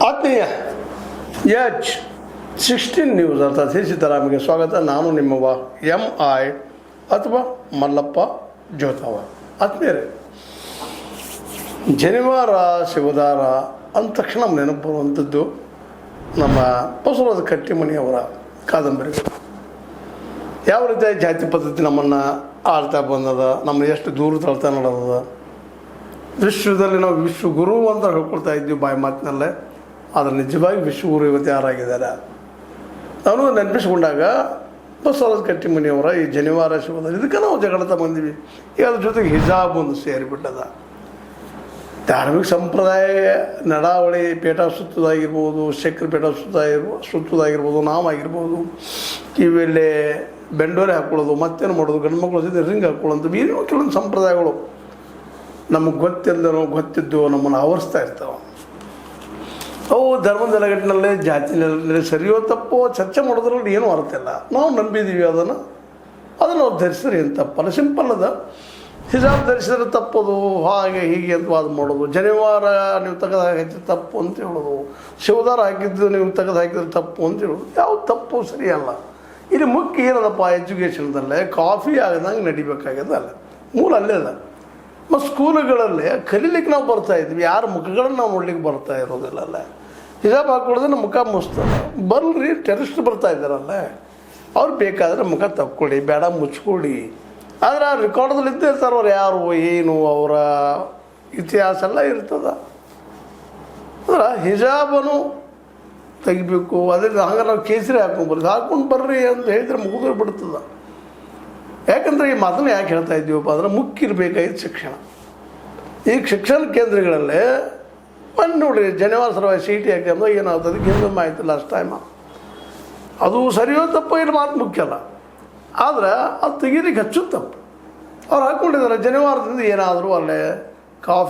ಆತ್ಮೀಯ H16 news ಅರ್ಥಾತ್ ಸಿದ್ದರಾಮಯ್ಯಗೆ ಸ್ವಾಗತ. ನಾನು ನಿಮ್ಮವ MI ಅಥವಾ ಮಲ್ಲಪ್ಪ ಜೋತಾವ. ಆತ್ಮೀಯರೇ, ಜನಿವಾರ ಶಿವದಾರ ಅಂದ ತಕ್ಷಣ ನೆನಪು ಬರುವಂಥದ್ದು ನಮ್ಮ ಬಸವರಾಜ ಕಟ್ಟಿಮನಿಯವರ ಕಾದಂಬರಿಗಳು. ಯಾವ ರೀತಿಯ ಜಾತಿ ಪದ್ಧತಿ ನಮ್ಮನ್ನು ಆಳ್ತಾ ಬಂದದ, ನಮ್ಮನ್ನು ಎಷ್ಟು ದೂರ ತಳ್ತಾ ನಡೆದದ. ವಿಶ್ವದಲ್ಲಿ ನಾವು ವಿಶ್ವಗುರು ಅಂತ ಹೇಳ್ಕೊಳ್ತಾ ಇದ್ದೀವಿ ಬಾಯಿ ಮಾತಿನಲ್ಲೇ, ಆದರೆ ನಿಜವಾಗಿ ವಿಶ್ವಗುರು ಇವತ್ತು ಯಾರಾಗಿದ್ದಾರೆ ನಾನು ನೆನಪಿಸ್ಕೊಂಡಾಗ ಬಸವರಾಜ ಕಟ್ಟಿಮನಿಯವರ ಈ ಜನಿವಾರ ಶಿವದಾರ ಇದಕ್ಕೆ ನಾವು ಜಗಳತಾ ಬಂದೀವಿ. ಈಗ ಅದ್ರ ಜೊತೆಗೆ ಹಿಜಾಬ್ ಒಂದು ಸೇರಿಬಿಟ್ಟದ. ಧಾರ್ಮಿಕ ಸಂಪ್ರದಾಯ ನಡಾವಳಿ ಪೇಟ ಸುತ್ತದಾಗಿರ್ಬೋದು, ಶಕ್ರ ಪೇಟ ಸುತ್ತದಾಗಿರ್ಬೋದು, ನಾವಾಗಿರ್ಬೋದು, ಕಿವಿಯಲ್ಲಿ ಬೆಂಡೋರೆ ಹಾಕ್ಕೊಳ್ಳೋದು, ಮತ್ತೇನು ಮಾಡೋದು, ಗಂಡು ಮಕ್ಕಳು ಜೊತೆ ರಿಂಗ್ ಹಾಕ್ಕೊಳ್ಳೋದು, ಏನೋ ಕೆಲವೊಂದು ಸಂಪ್ರದಾಯಗಳು ನಮಗೆ ಗೊತ್ತಿದ್ದು ನಮ್ಮನ್ನು ಆವರಿಸ್ತಾ ಇರ್ತಾವೆ. ಅವು ಧರ್ಮದ ನೆಲೆಗಟ್ಟಿನಲ್ಲೇ ಜಾತಿ ನೆಲೆ ಸರಿಯೋ ತಪ್ಪೋ ಚರ್ಚೆ ಮಾಡೋದ್ರಲ್ಲಿ ಏನೂ ಅರ್ಥ ಇಲ್ಲ. ನಾವು ನಂಬಿದ್ದೀವಿ ಅದನ್ನು ನಾವು ಧರಿಸಿದ್ರೆ ಏನು ತಪ್ಪಲ್ಲ, ಸಿಂಪಲ್ ಅದ. ಹಿಜಾಬ್ ಧರಿಸಿದ್ರೆ ತಪ್ಪೋದು, ಹಾಗೆ ಹೀಗೆ ಅಂತ ವಾದ ಮಾಡೋದು, ಜನಿವಾರ ನೀವು ತೆಗೆದು ಹಾಕಿದ್ರೆ ತಪ್ಪು ಅಂತ ಹೇಳೋದು, ಶಿವದಾರ ಹಾಕಿದ್ದು ನೀವು ತೆಗೆದು ಹಾಕಿದ್ರೆ ತಪ್ಪು ಅಂತ ಹೇಳೋದು, ಯಾವ ತಪ್ಪು ಸರಿಯಲ್ಲ. ಇಲ್ಲಿ ಮುಖ್ಯ ಏನದಪ್ಪ, ಎಜುಕೇಷನ್ದಲ್ಲೇ ಕಾಫಿ ಆಗದಂಗೆ ನಡಿಬೇಕಾಗ್ಯದಲ್ಲ, ಮೂಲ ಅಲ್ಲೇ ಅದ. ಮತ್ತು ಸ್ಕೂಲುಗಳಲ್ಲೇ ಕಲೀಲಿಕ್ಕೆ ನಾವು ಬರ್ತಾಯಿದ್ವಿ, ಯಾರ ಮುಖಗಳನ್ನು ನಾವು ನೋಡ್ಲಿಕ್ಕೆ ಬರ್ತಾ ಇರೋದಿಲ್ಲ ಅಲ್ಲ. ಹಿಜಾಬ್ ಹಾಕ್ಕೊಳ್ಳೋದ್ರೆ ನಮ್ಮ ಮುಖ ಮುಸ್ತಲ್ಲ, ಬರ್ರಿ ಟೆರರಿಸ್ಟ್ ಬರ್ತಾ ಇದ್ದಾರಲ್ಲ, ಅವ್ರು ಬೇಕಾದರೆ ಮುಖ ತಕ್ಕೊಳ್ಳಿ, ಬೇಡ ಮುಚ್ಕೊಳ್ಳಿ. ಆದರೆ ಆ ರೆಕಾರ್ಡ್ದಲ್ಲಿ ಇದ್ದೇ ಇರ್ತಾರೆ ಅವ್ರು ಯಾರು ಏನು ಅವರ ಇತಿಹಾಸ ಎಲ್ಲ ಇರ್ತದೆ. ಅಂದ್ರೆ ಹಿಜಾಬನು ತೆಗಿಬೇಕು, ಅದೇ ಹಂಗೆ ನಾವು ಕೇಸರಿ ಹಾಕ್ಕೊಂಡು ಬರ್ರಿ ಅಂತ ಹೇಳಿದ್ರೆ ಮುಗಿದ್ರೆ ಬಿಡ್ತದೆ. ಯಾಕಂದರೆ ಈ ಮಾತನ್ನು ಯಾಕೆ ಹೇಳ್ತಾ ಇದ್ದೀವಪ್ಪ ಅಂದರೆ ಮುಖ್ಯ ಇರಬೇಕಾಗಿದ್ದು ಶಿಕ್ಷಣ. ಈಗ ಶಿಕ್ಷಣ ಕೇಂದ್ರಗಳಲ್ಲೇ ಬಂದು ನೋಡಿರಿ, ಜನಿವಾರ ಸಲುವಾಗಿ CET ಹಾಕಿದ್ರೆ ಏನಾಗ್ತದೆ ಗೆಲ್ಲಮ್ಮ ಆಯ್ತು ಲಾಸ್ಟ್ ಟೈಮ್. ಅದು ಸರಿಯೋ ತಪ್ಪು ಇಲ್ಲಿ ಮಾತು ಮುಖ್ಯ ಅಲ್ಲ, ಆದರೆ ಅದು ತೆಗೀಲಿಕ್ಕೆ ಹೆಚ್ಚು ತಪ್ಪು. ಅವ್ರು ಹಾಕ್ಕೊಂಡಿದ್ದಾರೆ ಜನಿವಾರದಿಂದ ಏನಾದರೂ ಅಲ್ಲೇ ಕಾಫಿ